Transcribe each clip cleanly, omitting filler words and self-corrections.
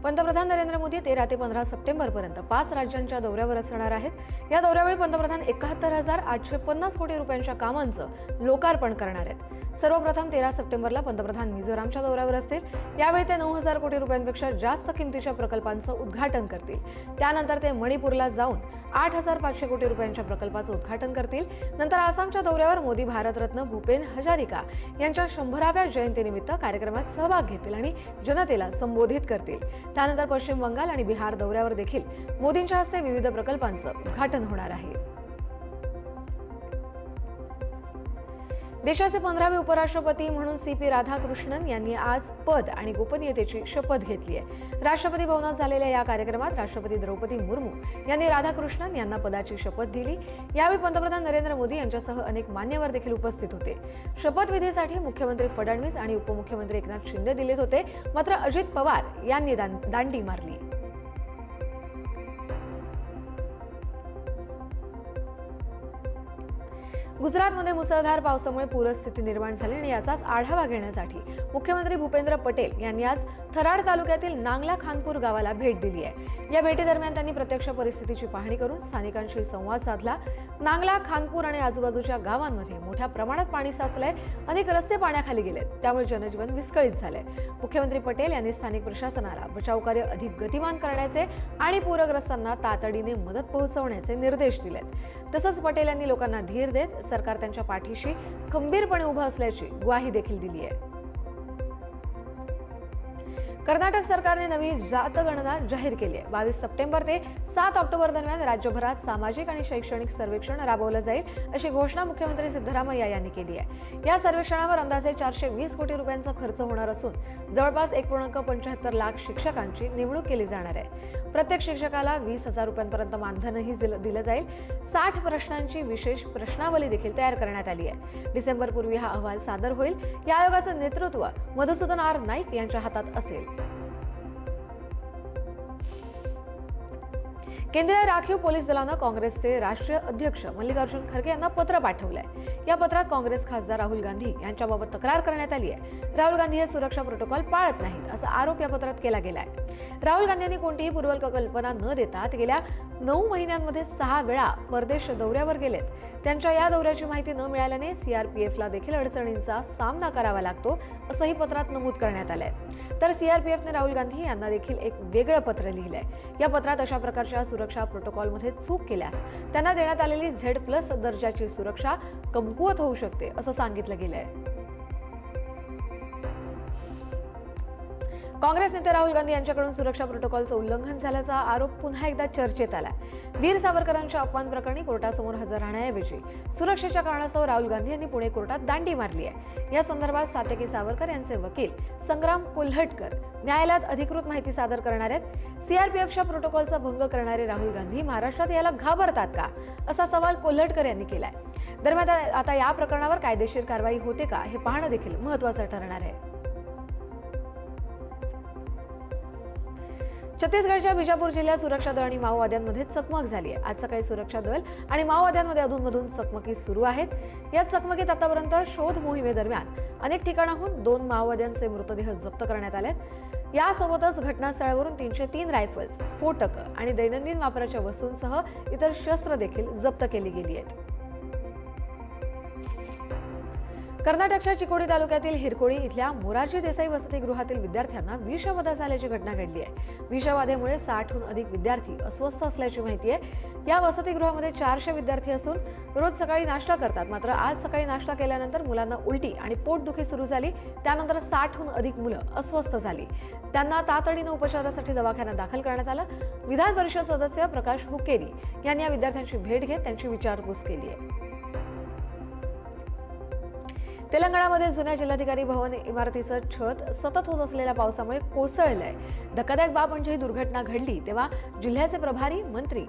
पंतप्रधान नरेंद्र मोदी 13 ते 15 सप्टेंबरपर्यंत 5 राज्यांच्या दौऱ्यावर असणार आहेत। या दौऱ्यावेळी पंतप्रधान 71,850 कोटी रुपयांच्या कामांचं लोकार्पण करणार आहेत। सर्वप्रथम 13 सप्टेंबरला पंतप्रधान मिझोरामच्या दौऱ्यावर असतील। यावेळी ते 9,000 कोटी रुपयांपेक्षा जास्त किमतीच्या प्रकल्पांचं उद्घाटन करतील। त्यानंतर ते मणिपूरला जाऊन 8,500 कोटी रुपयांच्या प्रकल्पाचं उद्घाटन करतील। नंतर आसामच्या दौऱ्यावर मोदी भारतरत्न भूपेन हजारिका यांच्या 100व्या जयंतीनिमित्त कार्यक्रमात सहभाग घेतील आणि जनतेला संबोधित करतील। त्यानंतर पश्चिम बंगाल आणि बिहार दौऱ्यावर देखील मोदींच्या हस्ते विविध प्रकल्पांचं उद्घाटन होणार आहे। देशाचे 15वे उपराष्ट्रपती म्हणून CP राधाकृष्णन यांनी आज पद आणि गोपनीयतेची शपथ घेतली आहे। राष्ट्रपती भवनात झालेल्या या कार्यक्रमात राष्ट्रपती द्रौपदी मुर्मू यांनी राधाकृष्णन यांना पदाची शपथ दिली। यावेळी पंतप्रधान नरेंद्र मोदी यांच्यासह अनेक मान्यवर देखील उपस्थित होते। शपथविधीसाठी मुख्यमंत्री फडणवीस आणि उपमुख्यमंत्री एकनाथ शिंदे दिल्लीत होते, मात्र अजित पवार यांनी दांडी मारली। गुजरातमध्ये मुसळधार पावसामुळे पूरस्थिती निर्माण झाली आणि याचाच आढावा घेण्यासाठी मुख्यमंत्री भूपेंद्र पटेल यांनी आज थराड तालुक्यातील नांगला खानपूर गावाला भेट दिली आहे। या भेटीदरम्यान त्यांनी प्रत्यक्ष परिस्थितीची पाहणी करून स्थानिकांशी संवाद साधला। नांगला खानपूर आणि आजूबाजूच्या गावांमध्ये मोठ्या प्रमाणात पाणी साचलंय, अनेक रस्ते पाण्याखाली गेलेत, त्यामुळे जनजीवन विस्कळीत झालंय। मुख्यमंत्री पटेल यांनी स्थानिक प्रशासनाला बचावकार्य अधिक गतिमान करण्याचे आणि पूरग्रस्तांना तातडीने मदत पोहोचवण्याचे निर्देश दिलेत। तसंच पटेल यांनी लोकांना धीर देत सरकार त्यांच्या पाठीशी खंबीरपणे उभं असल्याची ग्वाही देखील दिली आहे। कर्नाटक सरकारने नवी जातगणना जाहीर केली आहे। 22 सप्टेंबर ते 7 ऑक्टोबर दरम्यान राज्यभरात सामाजिक आणि शैक्षणिक सर्वेक्षण राबवलं जाईल, अशी घोषणा मुख्यमंत्री सिद्धरामय्या यांनी केली आहे। या सर्वेक्षणावर अंदाजे 420 कोटी रुपयांचा खर्च होणार असून जवळपास 1.75 लाख शिक्षकांची नेमणूक केली जाणार आहे। प्रत्येक शिक्षकाला 20,000 रुपयांपर्यंत मानधनही दिलं जाईल। 60 प्रश्नांची विशेष प्रश्नावली देखील तयार करण्यात आली आहे। डिसेंबरपूर्वी हा अहवाल सादर होईल। या आयोगाचं नेतृत्व मधुसूदन R. नाईक यांच्या हातात असेल। केंद्रीय राखीव पोलीस दलानं काँग्रेसचे राष्ट्रीय अध्यक्ष मल्लिकार्जुन खरगे यांना पत्र पाठवलंय। या पत्रात काँग्रेस खासदार राहुल गांधी यांच्याबाबत तक्रार करण्यात आली आहे। राहुल गांधी हे सुरक्षा प्रोटोकॉल पाळत नाहीत असा आरोप या पत्रात केला गेलाय। राहुल गांधी कोणतीही पूर्वकल्पना न देता गेल्या 9 महिन्यांमध्ये 6 वेळा परदेश दौऱ्यावर गेलेत। त्यांच्या या दौऱ्याची माहिती न मिळाल्याने CRPFला देखील अडचणींचा सामना करावा लागतो, असंही पत्रात नमूद करण्यात आलंय। तर CRPFने राहुल गांधी यांना देखील एक वेगळं पत्र लिहिलंय। या पत्रात अशा प्रकारच्या सुरक्षा प्रोटोकॉलमध्ये चूक केल्यास त्यांना देण्यात आलेली Z+ दर्जाची सुरक्षा कमकुवत होऊ शकते, असं सांगितलं गेलंय। काँग्रेस नेते राहुल गांधी यांच्याकडून सुरक्षा प्रोटोकॉलचं उल्लंघन झाल्याचा आरोप पुन्हा एकदा चर्चेत आलाय। वीर सावरकरांच्या अपमान प्रकरणी कोर्टासमोर हजर राहण्याऐवजी सुरक्षेच्या कारणास्तव राहुल गांधी यांनी पुणे कोर्टात दांडी मारली आहे। या संदर्भात सात्यकी सावरकर यांचे वकील संग्राम कोल्हटकर न्यायालयात अधिकृत माहिती सादर करणार आहेत। CRPFच्या प्रोटोकॉलचा भंग करणारे राहुल गांधी महाराष्ट्रात याला घाबरतात का, असा सवाल कोल्हटकर यांनी केलाय। दरम्यान आता या प्रकरणावर कायदेशीर कारवाई होते का हे पाहणं देखील महत्त्वाचं ठरणार आहे। छत्तीसगडच्या बिजापूर जिल्ह्यात सुरक्षा दल आणि माओवाद्यांमध्ये चकमक झाली आहे। आज सकाळी सुरक्षा दल आणि माओवाद्यांमध्ये अधूनमधून चकमकी सुरू आहेत। या चकमकीत आतापर्यंत शोध मोहिमेदरम्यान अनेक ठिकाणाहून 2 माओवाद्यांचे मृतदेह जप्त करण्यात आलेत। यासोबतच घटनास्थळावरून 303 रायफल्स, स्फोटक आणि दैनंदिन वापराच्या वस्तूंसह इतर शस्त्र देखील जप्त केली गेली आहेत। कर्नाटकच्या चिकोडी तालुक्यातील हिरकोळी इथल्या मोरारजी देसाई वसतिगृहातील विद्यार्थ्यांना विषबाधा झाल्याची घटना घडली आहे। विषबाधेमुळे 60हून अधिक विद्यार्थी अस्वस्थ असल्याची माहिती आहे। या वसतिगृहामध्ये 400 विद्यार्थी असून रोज सकाळी नाश्ता करतात, मात्र आज सकाळी नाश्ता केल्यानंतर मुलांना उलटी आणि पोटदुखी सुरू झाली। त्यानंतर 60हून अधिक मुलं अस्वस्थ झाली। त्यांना तातडीनं उपचारासाठी दवाखान्यात दाखल करण्यात आलं। विधान परिषद सदस्य प्रकाश हुक्केरी यांनी या विद्यार्थ्यांची भेट घेत त्यांची विचारपूस केली आहे। तेलंगणामध्ये जुन्या जिल्हाधिकारी भवन इमारतीचं छत सतत होत असलेल्या पावसामुळे कोसळलंय। धक्कादायक बाब म्हणजे ही दुर्घटना घडली तेव्हा जिल्ह्याचे प्रभारी मंत्री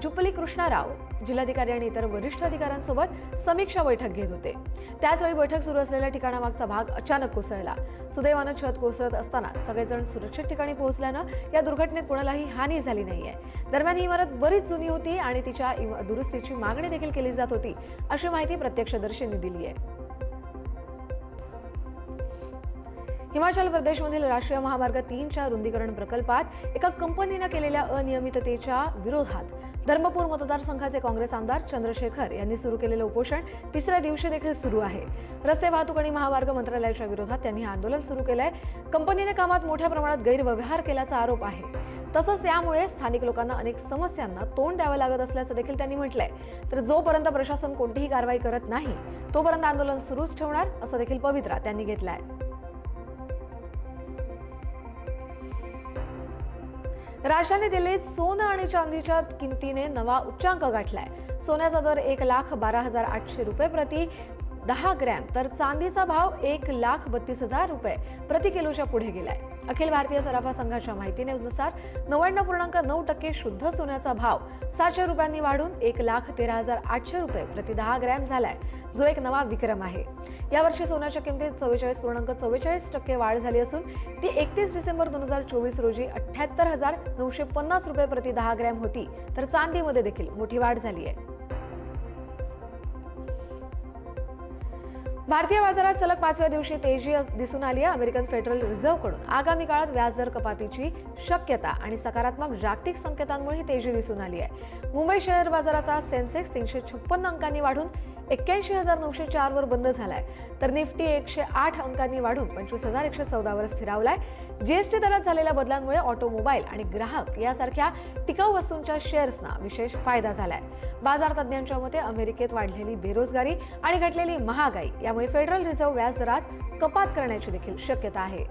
जुप्पली कृष्णाराव जिल्हाधिकारी आणि इतर वरिष्ठ अधिकाऱ्यांसोबत समीक्षा बैठक घेत होते। त्याचवेळी बैठक सुरू असलेल्या ठिकाणामागचा भाग अचानक कोसळला। सुदैवानं छत कोसळत असताना सगळेजण सुरक्षित ठिकाणी पोहोचल्यानं या दुर्घटनेत कोणालाही हानी झाली नाहीये। दरम्यान ही इमारत बरीच जुनी होती आणि तिच्या दुरुस्तीची मागणी देखील केली जात होती, अशी माहिती प्रत्यक्षदर्शींनी दिली आहे। हिमाचल प्रदेशमधील राष्ट्रीय महामार्ग 3च्या रुंदीकरण प्रकल्पात एका कंपनीने केलेल्या अनियमिततेच्या विरोधात धर्मपूर मतदारसंघाचे काँग्रेस आमदार चंद्रशेखर यांनी सुरू केलेलं उपोषण तिसऱ्या दिवशी देखील सुरू आहे। रस्ते वाहतूक आणि महामार्ग मंत्रालयाच्या विरोधात त्यांनी आंदोलन सुरू केलंय। कंपनीने कामात मोठ्या प्रमाणात गैरव्यवहार केल्याचा आरोप आहे। तसंच यामुळे स्थानिक लोकांना अनेक समस्यांना तोंड द्यावं लागत असल्याचं देखील त्यांनी म्हटलंय। तर जोपर्यंत प्रशासन कोणतीही कारवाई करत नाही तोपर्यंत आंदोलन सुरूच ठेवणार असं देखील पवित्रा त्यांनी घेतलाय। राजधानी दिल्लीत सोनं आणि चांदीच्या किमतीने नवा उच्चांक गाठलाय। सोन्याचा दर 1,12,800 रुपये प्रति 10 ग्रॅम तर चांदीचा भाव 1,32,000 रुपये प्रति किलोच्या पुढे गेलाय। अखिल भारतीय सराफा संघाच्या माहितीनुसार 99.9% शुद्ध सोन्याचा भाव 700 रुपयांनी वाढून 1,13,800 रुपये प्रति 10 ग्रॅम झालाय, जो एक नवा विक्रम आहे। यावर्षी सोन्याच्या किमतीत 44.44% वाढ झाली असून ती 31 डिसेंबर 2024 रोजी 78,950 रुपये प्रति 10 ग्रॅम होती। तर चांदीमध्ये देखील मोठी वाढ झाली आहे। भारतीय बाजारात सलग 5व्या दिवशी तेजी दिसून आली आहे। अमेरिकन फेडरल रिझर्व्हकडून आगामी काळात व्याजदर कपातीची शक्यता आणि सकारात्मक जागतिक संकेतांमुळे ही तेजी दिसून आली आहे। मुंबई शेअर बाजाराचा सेन्सेक्स 356 अंकांनी वाढून 81,904 वर बंद झालाय, तर निफ्टी 108 अंकांनी वाढून 25,114 वर स्थिरावलाय। जीएसटी दरात झालेल्या बदलांमुळे ऑटोमोबाईल आणि ग्राहक यासारख्या टिकाऊ वस्तूंच्या शेअर्सना विशेष फायदा झालाय। बाजार तज्ज्ञांच्या मते अमेरिकेत वाढलेली बेरोजगारी आणि घटलेली महागाई यामुळे फेडरल रिझर्व्ह व्याज दरात कपात करण्याची देखील शक्यता आहे।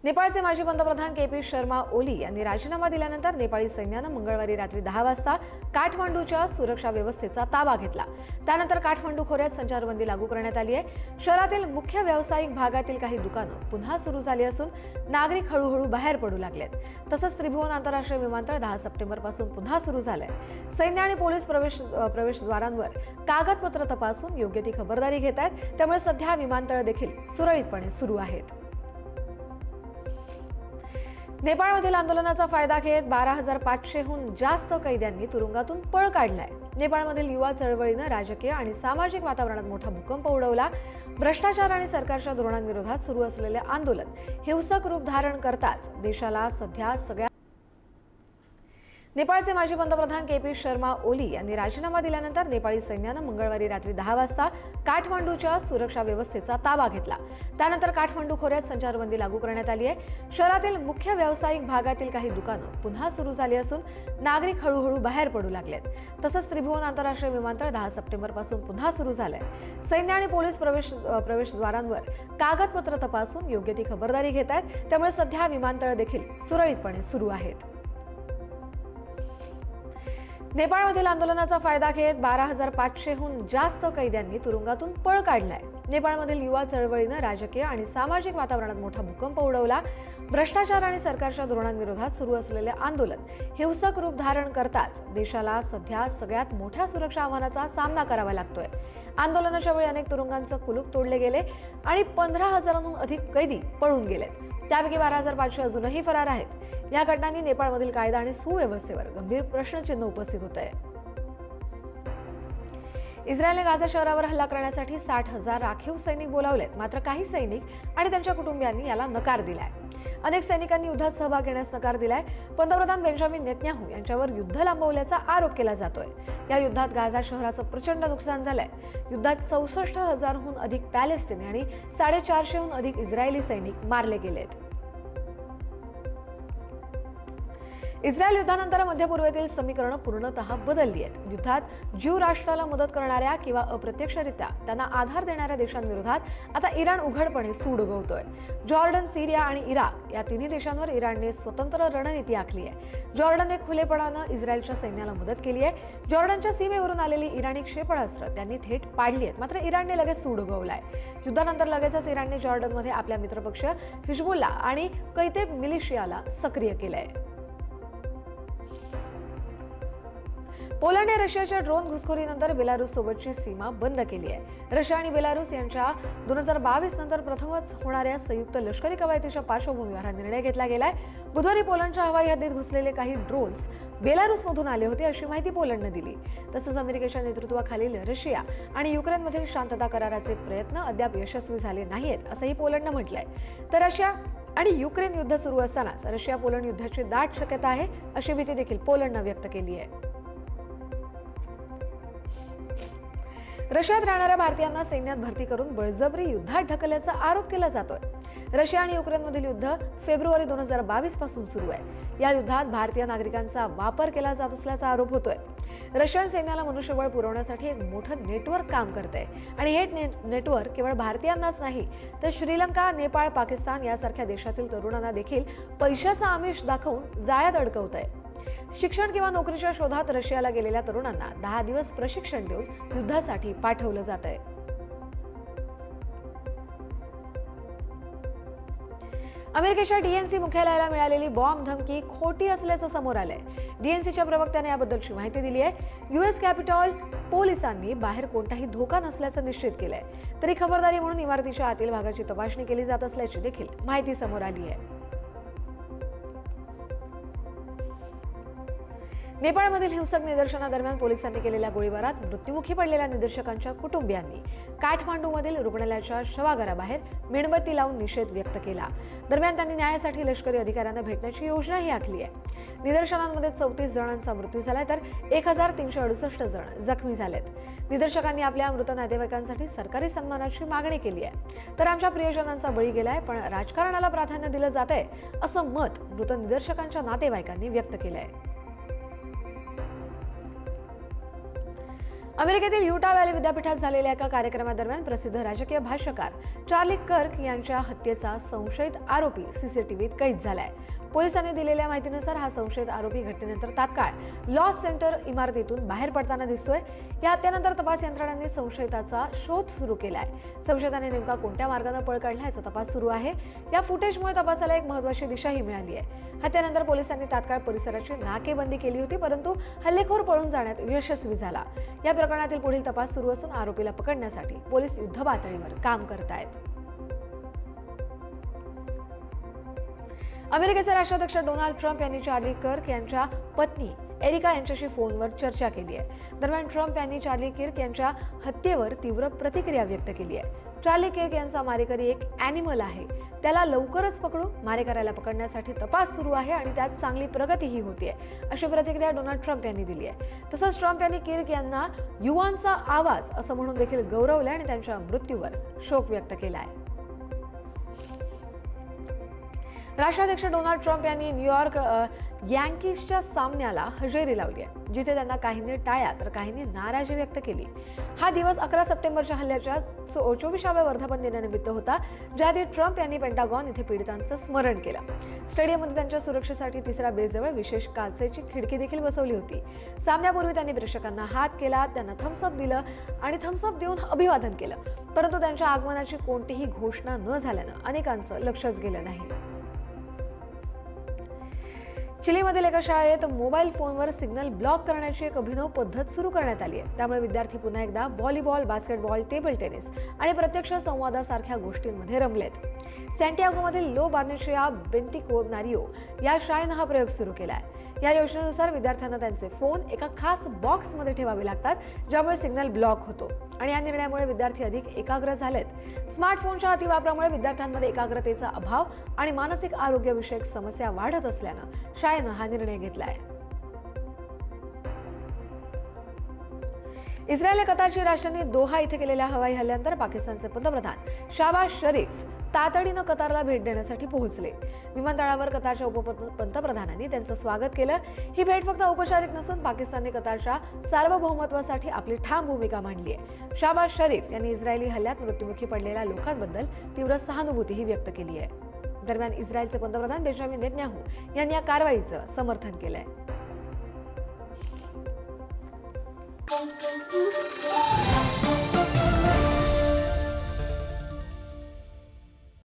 नेपाळचे माजी पंतप्रधान के.पी. शर्मा ओली यांनी राजीनामा दिल्यानंतर नेपाळी सैन्यानं मंगळवारी रात्री 10 वाजता काठमांडूच्या सुरक्षा व्यवस्थेचा ताबा घेतला। त्यानंतर काठमांडू खोऱ्यात संचारबंदी लागू करण्यात आली आहे। शहरातील मुख्य व्यावसायिक भागातील काही दुकानं पुन्हा सुरू झाली असून नागरिक हळूहळू बाहेर पडू लागलेत। तसंच त्रिभुवन आंतरराष्ट्रीय विमानतळ 10 सप्टेंबरपासून पुन्हा सुरू झालंय। सैन्य आणि पोलीस प्रवेशद्वारांवर कागदपत्र तपासून योग्य ती खबरदारी घेत आहेत, त्यामुळे सध्या विमानतळ देखील सुरळीतपणे सुरू आहेत। नेपाळमधील आंदोलनाचा फायदा घेत 12,500हून जास्त कैद्यांनी तुरुंगातून पळ काढलाय। नेपाळमधील युवा चळवळीनं राजकीय आणि सामाजिक वातावरणात मोठा भूकंप उडवला। भ्रष्टाचार आणि सरकारच्या धोरणांविरोधात सुरू असलेले आंदोलन हिंसक रूप धारण करताच देशाला सध्या सगळ्या नेपाळचे माजी पंतप्रधान के.पी. शर्मा ओली यांनी राजीनामा दिल्यानंतर नेपाळी सैन्यानं मंगळवारी रात्री 10 वाजता काठमांडूच्या सुरक्षा व्यवस्थेचा ताबा घेतला। त्यानंतर काठमांडू खोऱ्यात संचारबंदी लागू करण्यात आली आहे। शहरातील मुख्य व्यावसायिक भागातील काही दुकानं पुन्हा सुरू झाली असून नागरिक हळूहळू बाहेर पडू लागलेत। तसंच त्रिभुवन आंतरराष्ट्रीय विमानतळ 10 सप्टेंबरपासून पुन्हा सुरू झालंय। सैन्य आणि पोलीस प्रवेशद्वारांवर कागदपत्र तपासून योग्य ती खबरदारी घेत आहेत, त्यामुळे सध्या विमानतळ देखील सुरळीतपणे सुरू आहेत। नेपाळमधील आंदोलनाचा फायदा घेत 12,500हून जास्त कैद्यांनी तुरुंगातून पळ काढलाय। नेपाळमधील युवा चळवळीनं राजकीय आणि सामाजिक वातावरणात मोठा भूकंप उडवला। भ्रष्टाचार आणि सरकारच्या धोरणांविरोधात सुरू असलेले आंदोलन हिंसक रूप धारण करताच देशाला सध्या सगळ्यात मोठ्या सुरक्षा आव्हानाचा सामना करावा लागतोय। आंदोलनाच्या वेळी अनेक तुरुंगांचं कुलूप तोडले गेले आणि 15,000हून अधिक कैदी पळून गेलेत। त्यापैकी 12,500 अजूनही फरार आहेत। या घटनांनी नेपाळमधील कायदा आणि सुव्यवस्थेवर गंभीर प्रश्नचिन्ह उपस्थित होत आहे। इस्रायलने गाझा शहरावर हल्ला करण्यासाठी 60,000 राखीव सैनिक बोलावलेत, मात्र काही सैनिक आणि त्यांच्या कुटुंबियांनी याला नकार दिलाय। अनेक सैनिकांनी युद्धात सहभाग घेण्यास नकार दिलाय। पंतप्रधान बेंजामिन नेतन्याहू यांच्यावर युद्ध लांबवल्याचा आरोप केला जातोय। या युद्धात गाझा शहराचं प्रचंड नुकसान झालंय। युद्धात 64,000हून अधिक पॅलेस्टिनी आणि 450हून अधिक इस्रायली सैनिक मारले गेलेत। इस्रायल युद्धानंतर मध्य पूर्वेतील समीकरणं पूर्णतः बदलली आहेत। युद्धात ज्यू राष्ट्राला मदत करणाऱ्या किंवा अप्रत्यक्षरित्या त्यांना आधार देणाऱ्या देशांविरोधात आता इराण उघडपणे सूड उगवतोय। जॉर्डन, सीरिया आणि इराक या तिन्ही देशांवर इराणने स्वतंत्र रणनीती आखली आहे। जॉर्डनने खुलेपणानं इस्रायलच्या सैन्याला मदत केली आहे। जॉर्डनच्या सीमेवरून आलेली इराणी क्षेपणास्त्र त्यांनी थेट पाडली आहेत, मात्र इराणने लगेच सूड उगवलाय। युद्धानंतर लगेचच इराणने जॉर्डनमध्ये आपल्या मित्रपक्ष हिजबुल्ला आणि कैतेब मिलिशियाला सक्रिय केलंय। पोलंडने रशियाच्या ड्रोन घुसखोरीनंतर बेलारूस सोबतची सीमा बंद केली आहे। रशिया आणि बेलारूस यांच्या 2022 नंतर प्रथमच होणाऱ्या संयुक्त लष्करी कवायतीच्या पार्श्वभूमीवर हा निर्णय घेतला गेलाय। बुधवारी पोलंडच्या हवाई हद्दीत घुसलेले काही ड्रोन्स बेलारूसमधून आले होते अशी माहिती पोलंडने दिली। तसंच अमेरिकेच्या नेतृत्वाखालील रशिया आणि युक्रेनमधील शांतता कराराचे प्रयत्न अद्याप यशस्वी झाले नाहीत असंही पोलंडने म्हटलंय। तर रशिया आणि युक्रेन युद्ध सुरू असतानाच रशिया पोलंड युद्धाची दाट शक्यता आहे अशी भीती देखील पोलंडने व्यक्त केली आहे। रशियात राहणाऱ्या भारतीयांना सैन्यात भरती करून बळजबरी युद्धात ढकलल्याचा आरोप केला जातोय। रशिया आणि युक्रेनमधील युद्ध फेब्रुवारी 2022 पासून सुरू आहे। या युद्धात भारतीय नागरिकांचा वापर केला जात असल्याचा आरोप होतोय। रशियन सैन्याला मनुष्यबळ पुरवण्यासाठी एक मोठं नेटवर्क काम करते आणि हे नेटवर्क केवळ भारतीयांनाच नाही तर श्रीलंका, नेपाळ, पाकिस्तान यासारख्या देशातील तरुणांना देखील पैशाचा आमिष दाखवून जाळ्यात अडकवत आहे। शिक्षण किंवा नोकरीच्या शोधात रशियाला गेलेल्या तरुणांना 10 दिवस प्रशिक्षण देऊन युद्धासाठी पाठवलं जात आहे। अमेरिकेच्या डीएनसी मुख्यालयाला मिळालेली बॉम्ब धमकी खोटी असल्याचं समोर आलंय। डीएनसीच्या प्रवक्त्याने याबद्दलची माहिती दिली आहे। यूएस कॅपिटॉल पोलिसांनी बाहेर कोणताही धोका नसल्याचं निश्चित केलंय, तरी खबरदारी म्हणून इमारतीच्या आतील भागाची तपासणी केली जात असल्याची देखील माहिती समोर आली आहे। नेपाळमधील हिंसक निदर्शनादरम्यान पोलिसांनी केलेल्या गोळीबारात मृत्युमुखी पडलेल्या निदर्शकांच्या कुटुंबियांनी काठमांडूमधील रुग्णालयाच्या शवागाराबाहेर मेणबत्ती लावून निषेध व्यक्त केला। दरम्यान त्यांनी न्यायासाठी लष्करी अधिकाऱ्यांना भेटण्याची योजनाही आखली आहे। निदर्शनांमध्ये 34 जणांचा मृत्यू झालाय तर 1368 जण जखमी झालेत। निदर्शकांनी आपल्या मृत नातेवाईकांसाठी सरकारी सन्मानाची मागणी केली आहे। तर आमच्या प्रियजनांचा बळी गेलाय पण राजकारणाला प्राधान्य दिलं जातंय असं मत मृत निदर्शकांच्या नातेवाईकांनी व्यक्त केलंय। अमेरिकेतील युटा व्हॅली विद्यापीठात झालेल्या एका कार्यक्रमादरम्यान प्रसिद्ध राजकीय भाष्यकार चार्ली कर्क यांच्या हत्येचा संशयित आरोपी सीसीटीव्हीत कैद झालाय। पोलिसांनी दिलेल्या माहितीनुसार हा संशयित आरोपी घटनेनंतर तात्काळ लॉस सेंटर इमारतीतून बाहेर पडताना दिसतोय। या हत्येनंतर तपास यंत्रणांनी संशयिताचा शोध सुरू केलाय। संशयिताने नेमका कोणत्या मार्गाने पळ काढला याचा तपास सुरू आहे। या फुटेजमुळे तपासाला एक महत्त्वाची दिशाही मिळाली आहे। हत्येनंतर पोलिसांनी तात्काळ परिसराची नाकेबंदी केली होती परंतु हल्लेखोर पळून जाण्यात यशस्वी झाला। या प्रकरणातील पुढील तपास सुरू असून आरोपीला पकडण्यासाठी पोलीस युद्धपातळीवर काम करत आहेत। अमेरिकेचे राष्ट्राध्यक्ष डोनाल्ड ट्रम्प यांनी चार्ली कर्क यांच्या पत्नी एरिका यांच्याशी फोनवर चर्चा केली आहे। दरम्यान ट्रम्प यांनी चार्ली किर्क यांच्या हत्येवर तीव्र प्रतिक्रिया व्यक्त केली आहे। चार्ली किर्क यांचा मारेकरी एक ॲनिमल आहे, त्याला लवकरच पकडू, मारेकऱ्याला पकडण्यासाठी तपास सुरू आहे आणि त्यात चांगली प्रगतीही होतीये अशी प्रतिक्रिया डोनाल्ड ट्रम्प यांनी दिली आहे। तसंच ट्रम्प यांनी किर्क यांना युवांचा आवाज असं म्हणून देखील गौरवलं आणि त्यांच्या मृत्यूवर शोक व्यक्त केला आहे। राष्ट्राध्यक्ष डोनाल्ड ट्रम्प यांनी न्यूयॉर्क यांकीजच्या सामन्याला हजेरी लावली आहे, जिथे त्यांना काहींनी टाळ्या तर काहींनी नाराजी व्यक्त केली। हा दिवस 11 सप्टेंबरच्या हल्ल्याच्या 24व्या वर्धापन दिनानिमित्त होता, ज्याआधी ट्रम्प यांनी पेंटागॉन येथे पीडितांचं स्मरण केलं। स्टेडियममध्ये त्यांच्या सुरक्षेसाठी तिसऱ्या बेसजवळ विशेष काचेची खिडकी देखील बसवली होती। सामन्यापूर्वी त्यांनी प्रेक्षकांना हात केला, त्यांना थम्सअप दिलं आणि थम्सअप देऊन अभिवादन केलं, परंतु त्यांच्या आगमनाची कोणतीही घोषणा न झाल्यानं अनेकांचं लक्षच गेलं नाही। चिलीमधील एका शाळेत मोबाईल फोनवर सिग्नल ब्लॉक करण्याची एक अभिनव पद्धत सुरू करण्यात आली आहे। त्यामुळे विद्यार्थी पुन्हा एकदा व्हॉलीबॉल, बास्केटबॉल, टेबल टेनिस आणि प्रत्यक्ष संवादासारख्या गोष्टींमध्ये रमलेत। सॅन्टियागोमधील लो बार्नेशिया बेंटिकोनारियो या शाळेनं हा प्रयोग सुरू केलाय। या योजनेनुसार विद्यार्थ्यांना त्यांचे फोन एका खास बॉक्समध्ये ठेवावे लागतात, ज्यामुळे सिग्नल ब्लॉक होतो आणि या निर्णयामुळे विद्यार्थी अधिक एकाग्र झालेत। स्मार्टफोनच्या अतिवापरामुळे विद्यार्थ्यांमध्ये एकाग्रतेचा अभाव आणि मानसिक आरोग्यविषयक समस्या वाढत असल्यानं शाळेनं हा निर्णय घेतलाय। इस्रायल कतारची राजधानी दोहा इथे केलेल्या हवाई हल्ल्यानंतर पाकिस्तानचे पंतप्रधान शहबाज शरीफ तातडीनं कतारला भेट देण्यासाठी पोहोचले। विमानतळावर कतारच्या उपपंतप्रधानांनी त्यांचं स्वागत केलं। ही भेट फक्त औपचारिक नसून पाकिस्तानने कतारच्या सार्वभौमत्वासाठी आपली ठाम भूमिका मांडली आहे। शहबाज शरीफ यांनी इस्रायली हल्ल्यात मृत्युमुखी पडलेल्या लोकांबद्दल तीव्र सहानुभूतीही व्यक्त केली आहे। दरम्यान इस्रायलचे पंतप्रधान बेंजामिन नेतन्याहू यांनी या कारवाईचं समर्थन केलंय।